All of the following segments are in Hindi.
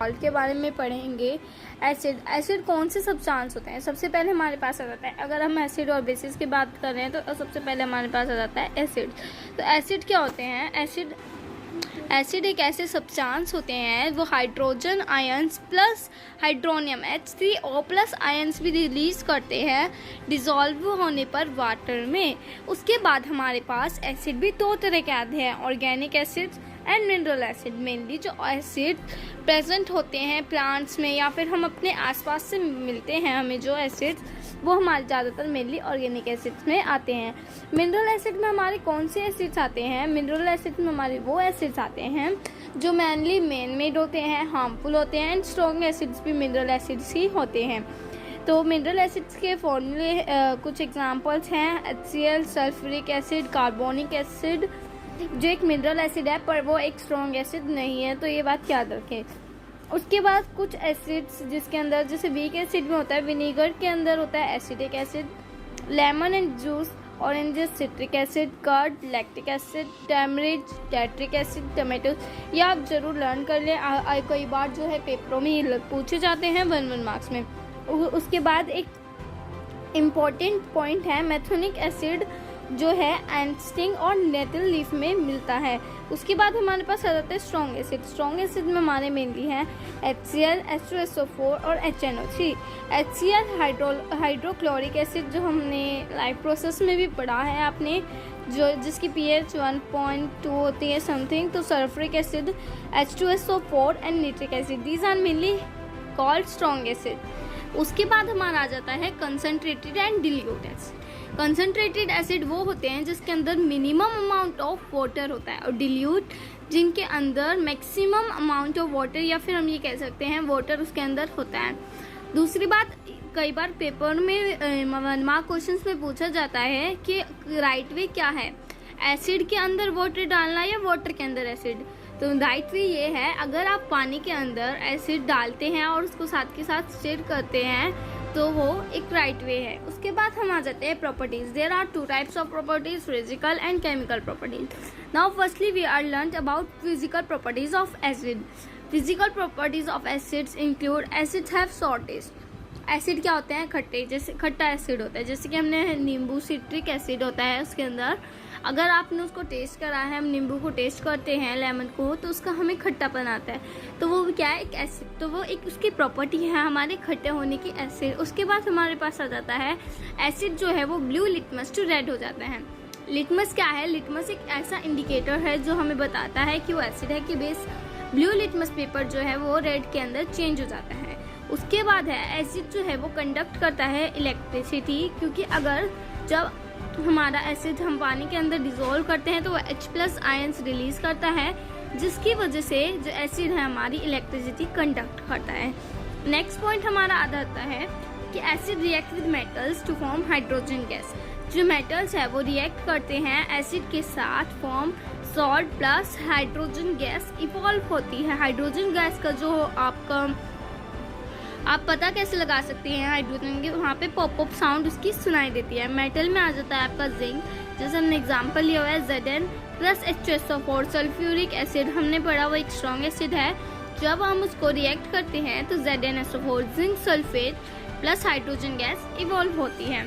सॉल्ट के बारे में पढ़ेंगे। एसिड कौन से सब्सटेंस होते हैं? सबसे पहले हमारे पास आ जाता है, अगर हम एसिड और बेसिस की बात कर रहे हैं तो सबसे पहले हमारे पास आ जाता है एसिड। तो एसिड क्या होते हैं? एसिड एक ऐसे सब्सटेंस होते हैं वो hydrogen ions plus hydronium H3O plus ions भी रिलीज करते हैं डिसॉल्व होने पर वाटर में। उसके बाद हमारे पास एसिड भी दो तरह के आते हैं, organic acid and mineral acid. Mainly जो एसिड प्रेजेंट होते हैं प्लांट्स में या फिर हम अपने आसपास से मिलते हैं हमें जो एसिड, वो हमारे ज़्यादातर मेनली ऑर्गेनिक एसिड्स में आते हैं। मिनरल एसिड में हमारे कौन से एसिड्स आते हैं? मिनरल एसिड में हमारे वो एसिड्स आते हैं जो मेनली मैन मेड होते हैं, हार्मफुल होते हैं एंड स्ट्रॉन्ग एसिड्स भी मिनरल एसिड्स ही होते हैं। तो मिनरल एसिड्स के फॉर्मूले कुछ एग्जांपल्स हैं, HCl, sulphuric acid, carbonic acid, जो एक मिनरल एसिड है पर वो एक स्ट्रॉन्ग एसिड नहीं है, तो ये बात याद रखें। उसके बाद कुछ एसिड्स जिसके अंदर, जैसे वीक एसिड में होता है, विनीगर के अंदर होता है acidic acid, lemon and juice, oranges citric acid, curd lactic acid, tamarind tartaric acid, tomato. ये आप जरूर लर्न कर लें, कई बार जो है पेपरों में पूछे जाते हैं 1 मार्क्स में। उसके बाद एक इम्पॉर्टेंट पॉइंट है, मेथोनिक एसिड जो है एंस्टिंग और नेटल लीफ में मिलता है। उसके बाद हमारे पास आ जाता है स्ट्रॉन्ग एसिड। स्ट्रॉन्ग एसिड में हमारे मेनली हैं HCl, H2SO4 और HNO3। HCl हाइड्रोक्लोरिक एसिड जो हमने लाइफ प्रोसेस में भी पढ़ा है आपने, जो जिसकी pH 1.2 होती है समथिंग। तो sulphuric acid, H2SO4 and nitric acid, these are mainly called strong acid. उसके बाद हमारा आ जाता है concentrated and dilute acid. Concentrated acid वो होते हैं जिसके अंदर मिनिमम अमाउंट ऑफ वाटर होता है, और डिल्यूट जिनके अंदर मैक्सिमम अमाउंट ऑफ वाटर, या फिर हम ये कह सकते हैं वाटर उसके अंदर होता है। दूसरी बात, कई बार पेपर में 1 मार्क क्वेश्चंस में पूछा जाता है कि राइट वे क्या है, एसिड के अंदर वाटर डालना या वाटर के अंदर एसिड। तो राइट वे ये है, अगर आप पानी के अंदर एसिड डालते हैं और उसको साथ के साथ स्टिर करते हैं तो वो एक राइट वे है। उसके बाद हम आ जाते हैं properties. There are 2 types of properties, physical and chemical properties. Now firstly we are learned about physical properties of acid. Physical properties of acids include acids have sour taste. Acid क्या होते हैं? खट्टे, जैसे खट्टा एसिड होता है, जैसे कि हमने नींबू, सिट्रिक एसिड होता है उसके अंदर, अगर आपने उसको टेस्ट करा है, हम नींबू को टेस्ट करते हैं लेमन को, तो उसका हमें खट्टापन आता है, तो वो क्या है? एक एसिड। तो वो एक उसकी प्रॉपर्टी है हमारे खट्टे होने की, एसिड। उसके बाद हमारे पास आ जाता है एसिड जो है वो ब्लू लिटमस टू रेड हो जाता है। लिटमस क्या है? लिटमस एक ऐसा इंडिकेटर है जो हमें बताता है कि वो एसिड है कि बेस। ब्लू लिटमस पेपर जो है वो रेड के अंदर चेंज हो जाता है। उसके बाद है एसिड जो है वो कंडक्ट करता है इलेक्ट्रिसिटी, क्योंकि अगर जब हमारा एसिड हम पानी के अंदर डिसॉल्व करते हैं तो वो H+ आयंस रिलीज करता है, जिसकी वजह से जो एसिड है हमारी इलेक्ट्रिसिटी कंडक्ट करता है। नेक्स्ट पॉइंट हमारा आ जाता है कि acid react with metals to form hydrogen gas. जो मेटल्स है वो रिएक्ट करते हैं एसिड के साथ, form salt plus hydrogen gas evolve होती है। हाइड्रोजन गैस का जो आपका आप पता कैसे लगा सकते हैं हाइड्रोजन के, वहाँ पे पॉप अप साउंड उसकी सुनाई देती है। मेटल में आ जाता है आपका जिंक, जैसे हमने एग्जांपल लिया हुआ है Zn plus H2SO4। Sulphuric acid हमने पढ़ा, वो एक स्ट्रॉन्ग एसिड है। जब हम उसको रिएक्ट करते हैं तो ZnSO4 zinc sulphate plus hydrogen gas evolve होती है।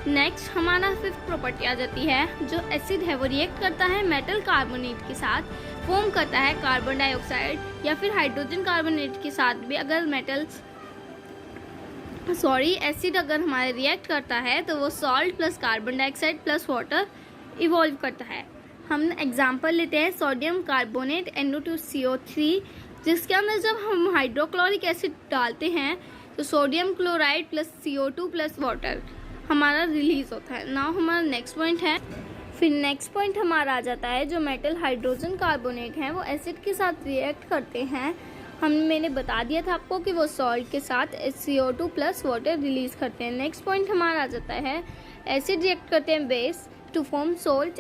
नेक्स्ट हमारा 5th प्रॉपर्टी आ जाती है, जो एसिड है वो रिएक्ट करता है मेटल कार्बोनेट के साथ, फॉर्म करता है कार्बन डाइऑक्साइड या फिर हाइड्रोजन कार्बोनेट के साथ भी। अगर एसिड अगर हमारे रिएक्ट करता है तो वो salt plus carbon dioxide plus water evolve करता है। हम एग्जांपल लेते हैं सोडियम कार्बोनेट NO2CO3, जिसके अंदर जब हम हाइड्रोक्लोरिक एसिड डालते हैं तो sodium chloride plus CO2 plus water हमारा रिलीज होता है। नाउ हमारा नेक्स्ट पॉइंट है, फिर नेक्स्ट पॉइंट हमारा आ जाता है जो मेटल हाइड्रोजन कार्बोनेट हैं वो एसिड के साथ रिएक्ट करते हैं। मैंने बता दिया था आपको कि वो सॉल्ट के साथ CO2 प्लस वाटर रिलीज करते हैं। नेक्स्ट पॉइंट हमारा आ जाता है एसिड रिएक्ट करते हैं base to form salt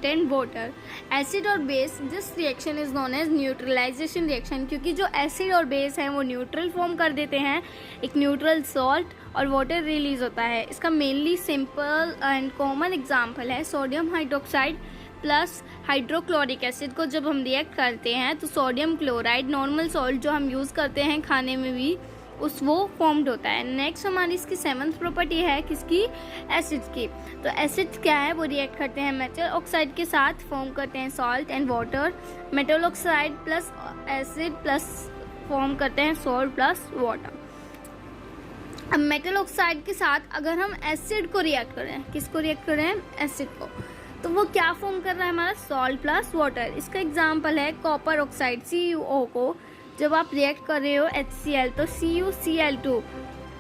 and water. Acid और base, this reaction is known as neutralization reaction, क्योंकि जो एसिड और बेस हैं वो न्यूट्रल फॉर्म कर देते हैं, एक न्यूट्रल सॉल्ट और वाटर रिलीज होता है। इसका mainly simple and common example है sodium hydroxide plus hydrochloric acid को जब हम रिएक्ट करते हैं तो सोडियम क्लोराइड, नॉर्मल सॉल्ट जो हम यूज़ करते हैं खाने में भी, वो फॉर्म्ड होता है। नेक्स्ट हमारी इसकी 7th प्रॉपर्टी है किसकी, एसिड्स की। तो एसिड्स क्या है, वो रिएक्ट करते हैं मेटल ऑक्साइड के साथ, फॉर्म करते हैं salt and water. Metal oxide plus acid plus form करते हैं सॉल्ट प्लस वाटर। अब मेटल ऑक्साइड के साथ अगर हम एसिड को रिएक्ट करें, किसको रिएक्ट करें, एसिड को, तो वो क्या फॉर्म कर रहा है हमारा, सॉल्ट प्लस वाटर। इसका एग्जांपल है कॉपर ऑक्साइड CuO को जब आप रिएक्ट कर रहे हो HCl तो CuCl2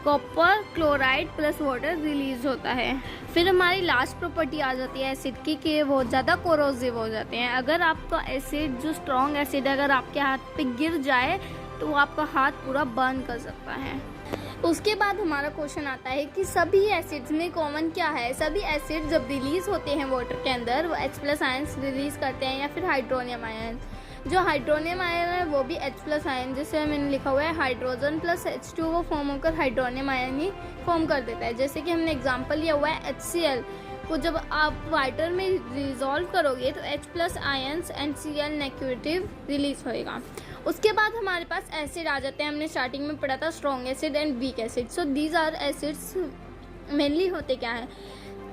copper chloride plus water release होता है। फिर हमारी लास्ट प्रॉपर्टी आ जाती है एसिड की कि वो ज़्यादा कोरोसिव हो जाते हैं। अगर आपका एसिड जो स्ट्रॉन्ग एसिड अगर आपके हाथ पे गिर जाए तो वो आपका हाथ पूरा बर्न कर सकता है। उसके बाद हमारा क्वेश्चन आता है कि सभी एसिड्स में कॉमन क्या है। सभी एसिड जब रिलीज होते हैं वाटर के अंदर वो H+ आयंस रिलीज करते हैं या फिर हाइड्रोनियम आयन। जो हाइड्रोनियम आयन है वो भी H+ आयन, जैसे मैंने लिखा हुआ है हाइड्रोजन प्लस H2 वो फॉर्म होकर हाइड्रोनियम आयन ही फॉर्म कर देता है। जैसे कि हमने एग्जांपल लिया हुआ है HCl को जब आप वाटर में रिजॉल्व करोगे तो H+ ions NCl negative release होएगा। उसके बाद हमारे पास एसिड आ जाते हैं। हमने स्टार्टिंग में पढ़ा था strong acid and weak acid. So these are acids mainly होते क्या हैं,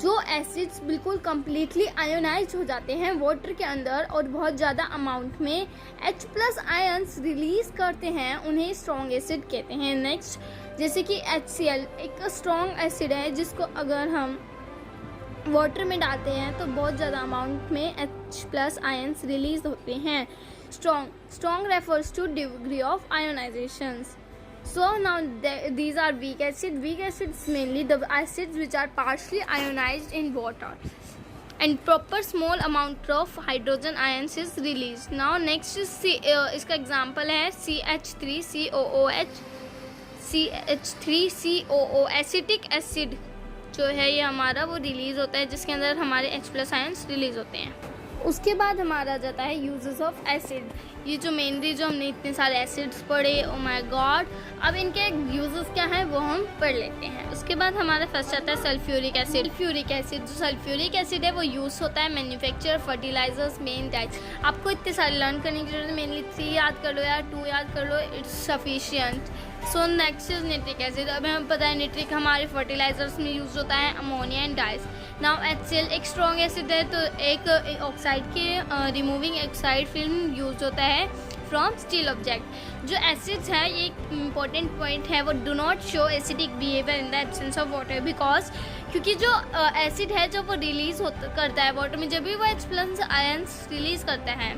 जो एसिड्स बिल्कुल कम्प्लीटली आयोनाइज हो जाते हैं वाटर के अंदर और बहुत ज़्यादा अमाउंट में H+ आयंस रिलीज करते हैं, उन्हें स्ट्रॉन्ग एसिड कहते हैं। नेक्स्ट जैसे कि HCl एक स्ट्रॉन्ग एसिड है जिसको अगर हम वाटर में डालते हैं तो बहुत ज़्यादा अमाउंट में H+ आयंस रिलीज होते हैं। Strong refers to degree of ionizations. So now these are weak acid. Weak acids mainly the acids which are partially ionized in water and proper small amount of hydrogen ions is released. Now next is इसका example है CH3COOH, CH3COO एसिटिक एसिड जो है ये हमारा वो रिलीज होता है जिसके अंदर हमारे H+ आयंस रिलीज होते हैं। उसके बाद हमारा जाता है यूजेस ऑफ एसिड। ये जो मेनली जो हमने इतने सारे एसिड्स पढ़े, ओ माय गॉड, अब इनके यूजेस क्या हैं वो हम पढ़ लेते हैं। उसके बाद हमारा फर्स्ट आता है सल्फ्यूरिक एसिड। सल्फ्यूरिक एसिड जो सल्फ्यूरिक एसिड है वो यूज़ होता है मैन्युफैक्चर फर्टिलाइजर्स मेन टाइप। आपको इतने सारे लर्न करने की जरूरत, मेनली 3 याद कर लो या 2 याद कर लो, it's sufficient. So next is nitric acid. अब हमें पता है निट्रिक हमारे फर्टिलाइजर्स में यूज होता है, ammonia and dice. Now HCl एक स्ट्रॉन्ग एसिड है तो एक ऑक्साइड के रिमूविंग ऑक्साइड फिल्म यूज होता है फ्रॉम स्टील ऑब्जेक्ट। जो एसिड्स है ये एक इम्पॉर्टेंट पॉइंट है, वो do not show acidic behaviour in the absence of water because क्योंकि जो एसिड है जब वो रिलीज करता है वाटर में, जब भी वो H+ आयंस रिलीज करता है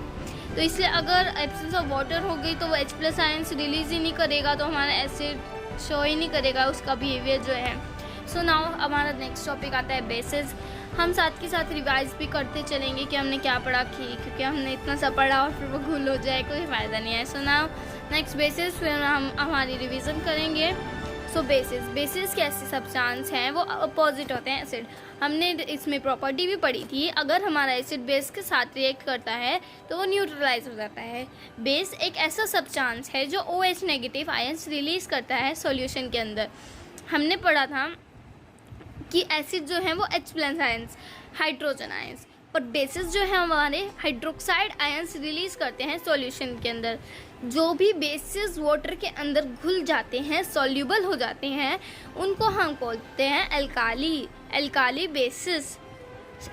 तो इसलिए अगर एब्सेंस ऑफ वाटर हो गई तो वो H+ आयंस रिलीज ही नहीं करेगा तो हमारा एसिड शो ही नहीं करेगा उसका बिहेवियर जो है। सो नाउ हमारा नेक्स्ट टॉपिक आता है बेसिस। हम साथ के साथ रिवाइज भी करते चलेंगे कि हमने क्या पढ़ा क्योंकि हमने इतना सा पढ़ा और फिर वो भूल हो जाए, कोई फ़ायदा नहीं है। सो नाउ नेक्स्ट बेसिस, फिर हम हमारी रिवीजन करेंगे। सो बेसिस कैसे सब्सटेंस हैं वो अपोजिट होते हैं एसिड। हमने इसमें प्रॉपर्टी भी पढ़ी थी, अगर हमारा एसिड बेस के साथ रिएक्ट करता है तो वो न्यूट्रलाइज हो जाता है। बेस एक ऐसा सब्सटेंस है जो OH नेगेटिव आयंस रिलीज करता है सॉल्यूशन के अंदर। हमने पढ़ा था कि एसिड जो है वो H+ आयंस, हाइड्रोजन आयंस, और बेसिस जो है हमारे हाइड्रोक्साइड आयंस रिलीज करते हैं सॉल्यूशन के अंदर। जो भी बेसिस वाटर के अंदर घुल जाते हैं, सॉल्यूबल हो जाते हैं, उनको हम बोलते हैं एल्काली बेसिस।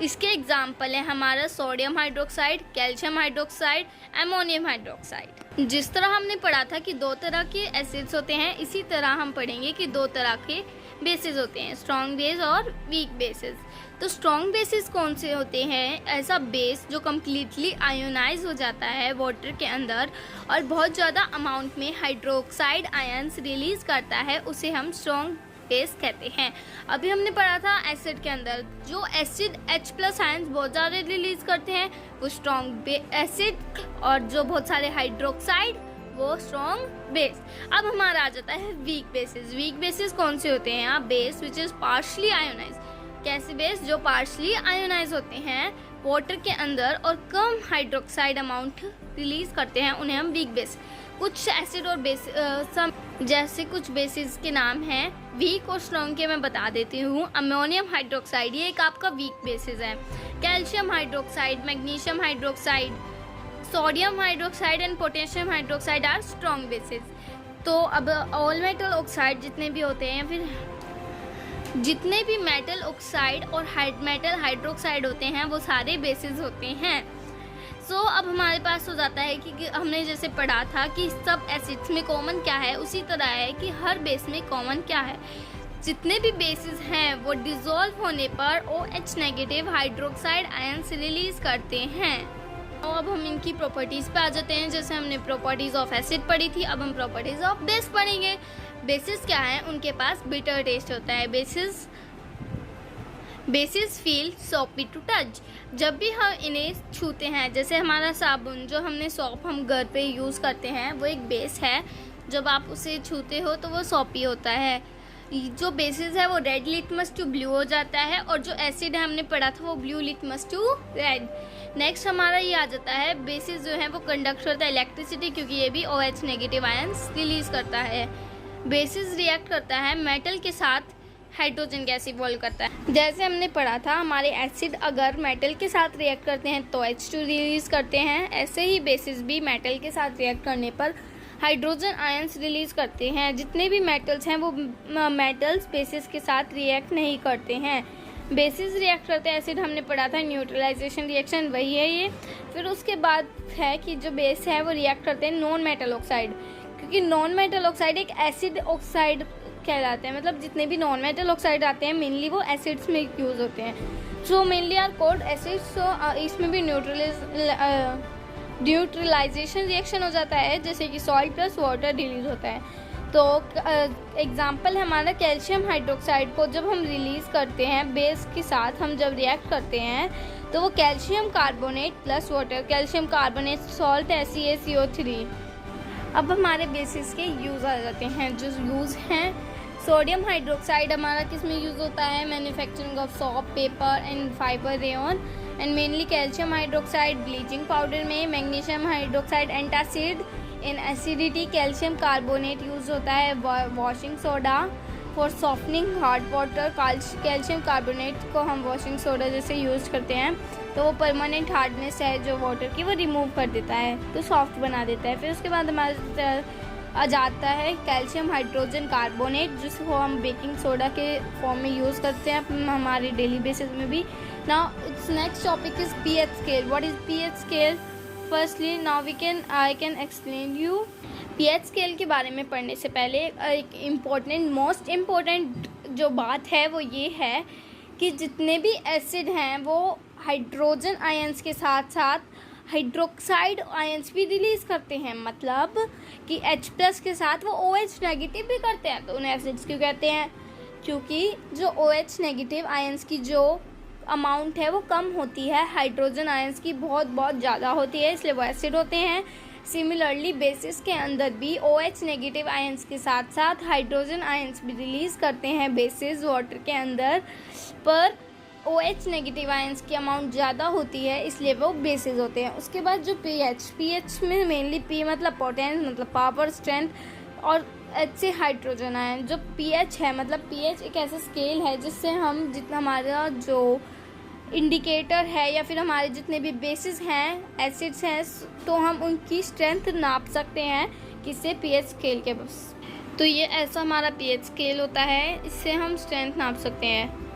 इसके एग्जाम्पल है हमारा sodium hydroxide, calcium hydroxide, ammonium hydroxide. जिस तरह हमने पढ़ा था कि 2 तरह के एसिड्स होते हैं, इसी तरह हम पढ़ेंगे कि 2 तरह के बेसिस होते हैं, स्ट्रॉन्ग बेस और वीक बेसिस। तो स्ट्रॉन्ग बेसिस कौन से होते हैं? ऐसा बेस जो कम्प्लीटली आयोनाइज हो जाता है वाटर के अंदर और बहुत ज़्यादा अमाउंट में हाइड्रोक्साइड आयंस रिलीज करता है, उसे हम स्ट्रॉन्ग बेस कहते हैं। अभी हमने पढ़ा था एसिड के अंदर जो एसिड H+ आयंस बहुत ज़्यादा रिलीज करते हैं वो स्ट्रॉन्ग एसिड, और जो बहुत सारे हाइड्रोक्साइड वो स्ट्रॉन्ग बेस। अब हमारा आ जाता है वीक बेसिस। वीक बेसिस कौन से होते हैं? आप base which is partially ionise. कैसे बेस? जो पार्शली आयोनाइज होते हैं वाटर के अंदर और कम हाइड्रोक्साइड अमाउंट रिलीज करते हैं, उन्हें हम वीक बेस। कुछ एसिड और बेस जैसे कुछ बेसिस के नाम हैं, वीक और स्ट्रॉन्ग के मैं बता देती हूँ। अमोनियम हाइड्रोक्साइड ये एक आपका वीक बेसिस है। Calcium hydroxide, magnesium hydroxide, sodium hydroxide and potassium hydroxide are strong bases. तो अब ऑल मेटल ऑक्साइड जितने भी होते हैं, फिर जितने भी मेटल ऑक्साइड और मेटल हाइड्रोक्साइड होते हैं वो सारे बेसिस होते हैं। सो अब हमारे पास हो जाता है कि हमने जैसे पढ़ा था कि सब एसिड्स में कॉमन क्या है, उसी तरह है कि हर बेस में कॉमन क्या है। जितने भी बेसिस हैं वो डिसॉल्व होने पर OH negative hydroxide ions release करते हैं। और अब हम इनकी प्रॉपर्टीज़ पे आ जाते हैं। जैसे हमने प्रॉपर्टीज़ ऑफ एसिड पढ़ी थी, अब हम प्रॉपर्टीज़ ऑफ बेस पढ़ेंगे। बेसिस क्या है, उनके पास बिटर टेस्ट होता है। Bases feel soapy to touch. जब भी हम इन्हें छूते हैं, जैसे हमारा साबुन जो हमने सॉप हम घर पे यूज़ करते हैं, वो एक बेस है। जब आप उसे छूते हो तो वो सॉपी होता है। जो बेसिस है वो रेड लिटमस टू ब्लू हो जाता है, और जो एसिड है हमने पढ़ा था वो blue litmus to red. Next हमारा ये आ जाता है, बेसिस जो है वो कंडक्ट करता है इलेक्ट्रिसिटी, क्योंकि ये भी OH नेगेटिव आयंस रिलीज करता है। बेसिस रिएक्ट करता है मेटल के साथ हाइड्रोजन गैस इवॉल्व करता है। जैसे हमने पढ़ा था, हमारे एसिड अगर मेटल के साथ रिएक्ट करते हैं तो H2 रिलीज करते हैं। ऐसे ही बेसिस भी मेटल के साथ रिएक्ट करने पर हाइड्रोजन आयंस रिलीज करते हैं। जितने भी मेटल्स हैं वो मेटल्स बेसिस के साथ रिएक्ट नहीं करते हैं। बेसिस रिएक्ट करते हैं, एसिड हमने पढ़ा था न्यूट्रलाइजेशन रिएक्शन, वही है ये। फिर उसके बाद है कि जो बेस है वो रिएक्ट करते हैं नॉन मेटल ऑक्साइड, क्योंकि नॉन मेटल ऑक्साइड एक एसिड ऑक्साइड कहलाते हैं। मतलब जितने भी नॉन मेटल ऑक्साइड आते हैं मेनली वो एसिड्स में यूज होते हैं। So mainly are called acids. So इसमें भी न्यूट्रलाइजेशन रिएक्शन हो जाता है, जैसे कि सॉल्ट प्लस वाटर रिलीज होता है। तो एग्जाम्पल है हमारा कैल्शियम हाइड्रोक्साइड को जब हम रिलीज करते हैं बेस के साथ, हम जब रिएक्ट करते हैं तो वो calcium carbonate plus water, calcium carbonate salt SeaCO3। अब हमारे बेसिस के यूज़ आ जाते हैं। जो यूज़ हैं, सोडियम हाइड्रोक्साइड हमारा किस में यूज़ होता है, manufacturing of shop, paper and fibre rayon, and mainly calcium hydroxide bleaching powder में, मैग्नीशियम हाइड्रोक्साइड एंटासिड इन एसिडिटी, कैल्शियम कार्बोनेट यूज़ होता है, washing soda for softening hard water, calcium carbonate को हम वॉशिंग सोडा जैसे यूज़ करते हैं तो वो परमानेंट हार्डनेस है जो वाटर की वो रिमूव कर देता है, तो सॉफ्ट बना देता है। फिर उसके बाद हमारे आ जाता है कैल्शियम हाइड्रोजन कार्बोनेट, जिसको हम बेकिंग सोडा के फॉर्म में यूज़ करते हैं हमारे डेली बेसिस में भी। Now it's next topic is pH scale. What is pH scale? Firstly now I can explain you. pH scale के बारे में पढ़ने से पहले एक मोस्ट इम्पोर्टेंट जो बात है वो ये है कि जितने भी एसिड हैं वो हाइड्रोजन आयंस के साथ साथ हाइड्रोक्साइड आयंस भी रिलीज करते हैं। मतलब कि H+ के साथ वो OH नेगेटिव भी करते हैं। तो उन्हें एसिड्स क्यों कहते हैं? क्योंकि जो OH नेगेटिव आयंस की जो अमाउंट है वो कम होती है, हाइड्रोजन आयंस की बहुत ज़्यादा होती है, इसलिए वो एसिड होते हैं। सिमिलरली बेसिस के अंदर भी OH नेगेटिव आयंस के साथ साथ हाइड्रोजन आयंस भी रिलीज करते हैं बेसिस वाटर के अंदर, पर OH नेगेटिव आयंस की अमाउंट ज़्यादा होती है, इसलिए वो बेसिस होते हैं। उसके बाद जो pH में मेनली P मतलब पोटेंस मतलब पावर स्ट्रेंथ, और H से हाइड्रोजन आयन। जो pH है मतलब pH एक ऐसा स्केल है जिससे हम जितना हमारा जो इंडिकेटर है या फिर हमारे जितने भी बेसिस हैं एसिड्स हैं तो हम उनकी स्ट्रेंथ नाप सकते हैं किससे? पीएच स्केल के बस। तो ये ऐसा हमारा पीएच स्केल होता है, इससे हम स्ट्रेंथ नाप सकते हैं।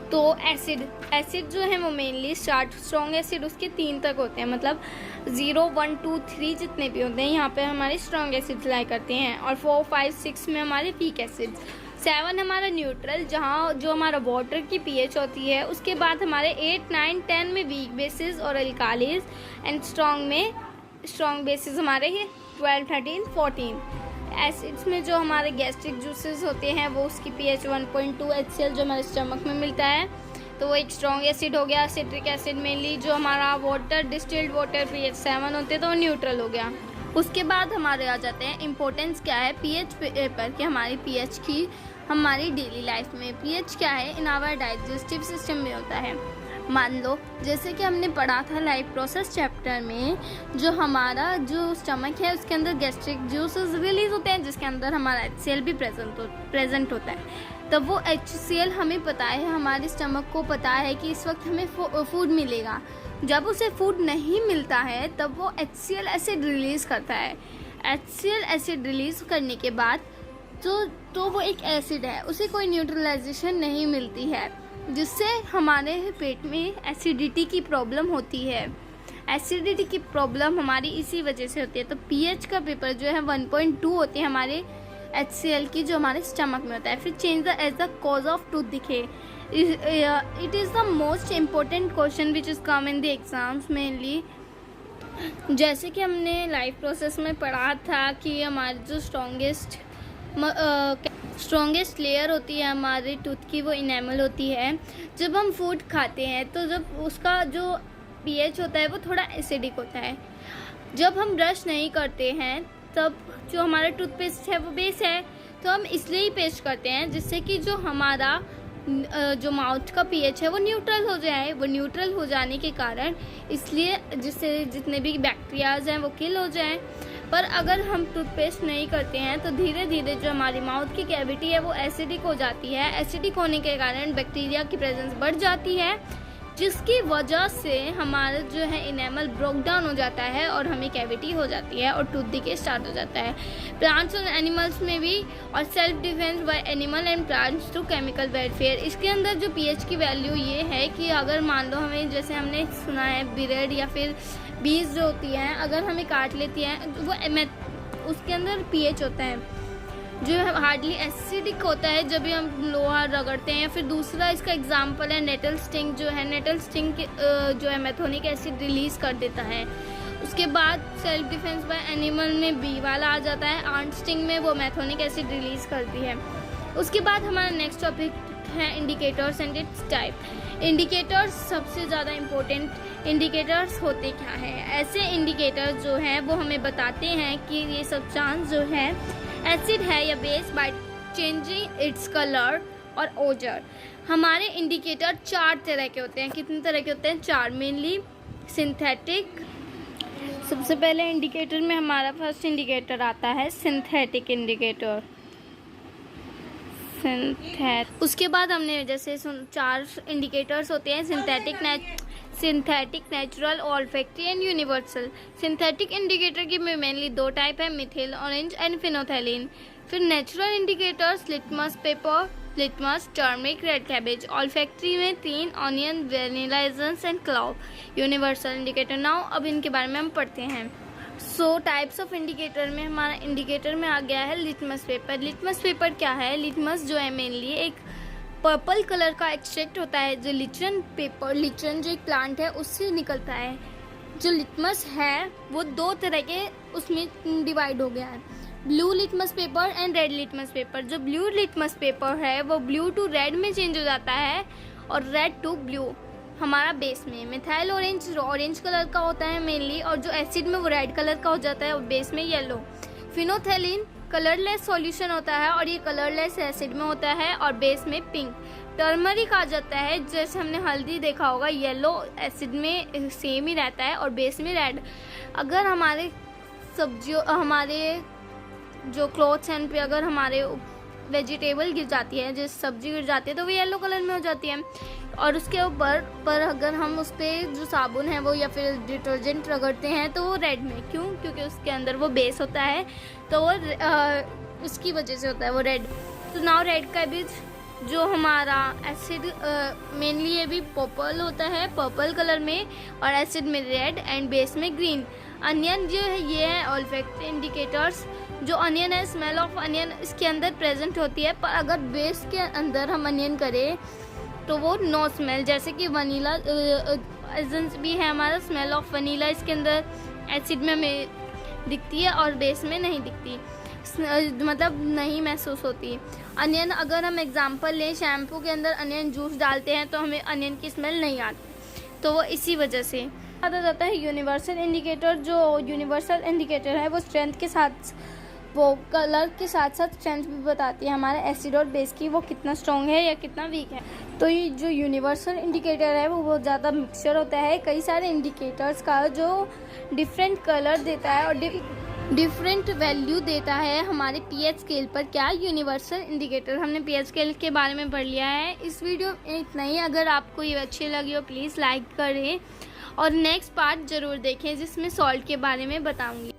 तो एसिड जो है वो मेनली स्ट्रॉन्ग एसिड उसके 3 तक होते हैं, मतलब 0, 1, 2, 3 जितने भी होते हैं यहाँ पे हमारे स्ट्रॉन्ग एसिड लाई करते हैं, और 4, 5, 6 में हमारे वीक एसिड। 7 हमारा न्यूट्रल जहाँ जो हमारा वाटर की पीएच होती है। उसके बाद हमारे 8, 9, 10 में वीक बेसिस और अल्कालीज, एंड स्ट्रॉन्ग बेसिस हमारे 12, 13, 14। एसिड्स में जो हमारे गैस्ट्रिक जूसेस होते हैं वो उसकी पीएच 1.2 HCl जो हमारे स्टमक में मिलता है, तो वो एक स्ट्रॉन्ग एसिड हो गया। सिट्रिक एसिड मेनली जो हमारा वाटर डिस्टिल्ड वाटर पीएच 7 होते हैं तो वो न्यूट्रल हो गया। उसके बाद हमारे आ जाते हैं इम्पोर्टेंस क्या है पीएच पर, कि हमारी पीएच की हमारी डेली लाइफ में पीएच क्या है इन आवर डाइजेस्टिव सिस्टम में होता है। मान लो जैसे कि हमने पढ़ा था लाइफ प्रोसेस चैप्टर में, जो हमारा जो स्टमक है उसके अंदर गैस्ट्रिक जूसेस रिलीज होते हैं जिसके अंदर हमारा HCl भी प्रेजेंट होता है। तब वो HCl हमें पता है, हमारे स्टमक को पता है कि इस वक्त हमें फूड मिलेगा। जब उसे फूड नहीं मिलता है तब वो HCl एसिड रिलीज़ करता है। HCl एसिड रिलीज़ करने के बाद तो वो एक एसिड है, उसे कोई न्यूट्रलाइजेशन नहीं मिलती है, जिससे हमारे पेट में एसिडिटी की प्रॉब्लम होती है। एसिडिटी की प्रॉब्लम हमारी इसी वजह से होती है। तो pH का पेपर जो है 1.2 होती है हमारे HCl की, जो हमारे स्टमक में होता है। फिर change the age the cause of tooth दिखे, it is the most important question which is come in the exams mainly. जैसे कि हमने लाइफ प्रोसेस में पढ़ा था कि हमारी जो स्ट्रॉन्गेस्ट लेयर होती है हमारे टूथ की, वो इनेमल होती है। जब हम फूड खाते हैं तो जब उसका जो pH होता है वो थोड़ा एसिडिक होता है। जब हम ब्रश नहीं करते हैं तब जो हमारा टूथपेस्ट है वो बेस है, तो हम इसलिए ही पेस्ट करते हैं जिससे कि जो हमारा जो माउथ का pH है वो न्यूट्रल हो जाए। वो न्यूट्रल हो जाने के कारण इसलिए जिससे जितने भी बैक्टीरियाज हैं वो किल हो जाएं। पर अगर हम टूथपेस्ट नहीं करते हैं तो धीरे धीरे जो हमारी माउथ की कैविटी है वो एसिडिक हो जाती है। एसिडिक होने के कारण बैक्टीरिया की प्रेजेंस बढ़ जाती है, जिसकी वजह से हमारा जो है इनेमल ब्रोक डाउन हो जाता है और हमें कैविटी हो जाती है और टूथ डिके स्टार्ट हो जाता है। प्लांट्स और एनिमल्स में भी, और self defence by animal and plants to chemical welfare. इसके अंदर जो pH की वैल्यू ये है कि अगर मान लो हमें, जैसे हमने सुना है बिरेड या फिर बीज जो होती हैं, अगर हमें काट लेती हैं वो उसके अंदर pH होता है जो हार्डली एसिडिक होता है जब भी हम लोहा रगड़ते हैं। फिर दूसरा इसका एग्जांपल है नेटल स्टिंग जो है, नेटल स्टिंग जो है मेथोनिक एसिड रिलीज कर देता है। उसके बाद सेल्फ डिफेंस बाय एनिमल में बी वाला आ जाता है, आंट स्टिंग में वो मेथोनिक एसिड रिलीज करती है। उसके बाद हमारा नेक्स्ट टॉपिक है indicators and it's type. Indicators सबसे ज़्यादा इम्पोर्टेंट इंडिकेटर्स होते क्या हैं? ऐसे इंडिकेटर्स जो हैं वो हमें बताते हैं कि ये सब्सटेंस जो है एसिड है या base by changing its colour और ओजर। हमारे इंडिकेटर 4 तरह के होते हैं। कितने तरह के होते हैं? 4 मेनली। सिंथेटिक, सबसे पहले इंडिकेटर में हमारा फर्स्ट इंडिकेटर आता है सिंथेटिक इंडिकेटर। उसके बाद हमने जैसे 4 इंडिकेटर्स होते हैं, synthetic, natural, olfactory and universal. Synthetic indicator की मेनली 2 टाइप है, मिथिल ऑरेंज एंड फिनोथैलिन। फिर natural indicators litmus paper, litmus, turmeric, red cabbage. Olfactory में 3 onion, vanilla essence and clove. Universal indicator, now अब इनके बारे में हम पढ़ते हैं। सो टाइप्स ऑफ इंडिकेटर में हमारा इंडिकेटर में आ गया है लिटमस पेपर। लिटमस पेपर क्या है? लिटमस जो है मेनली एक पर्पल कलर का एक्सट्रैक्ट होता है जो लिटरन पेपर, लिटरन जो एक प्लांट है उससे निकलता है। जो लिटमस है वो 2 तरह के उसमें डिवाइड हो गया है, blue litmus paper and red litmus paper. जो ब्लू लिटमस पेपर है वो ब्लू टू रेड में चेंज हो जाता है और रेड टू ब्लू हमारा बेस में। मिथाइल ऑरेंज ऑरेंज कलर का होता है मेनली, और जो एसिड में वो रेड कलर का हो जाता है और बेस में येलो। फिनोथैलिन कलरलेस सॉल्यूशन होता है और ये कलरलेस एसिड में होता है और बेस में पिंक। टर्मरिक आ जाता है, जैसे हमने हल्दी देखा होगा, येलो एसिड में सेम ही रहता है और बेस में रेड। अगर हमारे हमारे जो क्लॉथ्स हैं पे अगर हमारे वेजिटेबल गिर जाती है, जैसे सब्जी गिर जाती है, तो वो येलो कलर में हो जाती है। और उसके ऊपर पर अगर हम उस पर जो साबुन है वो या फिर डिटर्जेंट रगड़ते हैं तो वो रेड में। क्यों? क्योंकि उसके अंदर वो बेस होता है, तो वो उसकी वजह से होता है वो रेड। तो नाउ रेड कैबेज जो हमारा एसिड मेनली ये भी पर्पल होता है, पर्पल कलर में, और एसिड में रेड एंड बेस में ग्रीन। अनियन जो है ये है ऑल्फैक्टरी इंडिकेटर्स। जो अनियन है, स्मेल ऑफ अनियन इसके अंदर प्रेजेंट होती है, पर अगर बेस के अंदर हम अनियन करें तो वो नो स्मेल। जैसे कि वनीला एसेंस भी है हमारा, स्मेल ऑफ वनीला इसके अंदर एसिड में हमें दिखती है और बेस में नहीं दिखती, मतलब नहीं महसूस होती। अनियन अगर हम एग्जांपल लें, शैम्पू के अंदर अनियन जूस डालते हैं तो हमें अनियन की स्मेल नहीं आती, तो वो इसी वजह से। आता जाता है यूनिवर्सल इंडिकेटर। जो यूनिवर्सल इंडिकेटर है वो स्ट्रेंथ के साथ वो कलर के साथ साथ स्ट्रेंथ भी बताती है हमारे एसिड और बेस की, वो कितना स्ट्रॉन्ग है या कितना वीक है। तो ये जो यूनिवर्सल इंडिकेटर है वो बहुत ज़्यादा मिक्सचर होता है कई सारे इंडिकेटर्स का, जो डिफरेंट कलर देता है और डिफरेंट वैल्यू देता है हमारे पीएच स्केल पर। क्या यूनिवर्सल इंडिकेटर, हमने पीएच स्केल के बारे में पढ़ लिया है। इस वीडियो में इतना ही। अगर आपको ये अच्छी लगी हो प्लीज़ लाइक करें और नेक्स्ट पार्ट ज़रूर देखें जिसमें सॉल्ट के बारे में बताऊंगी।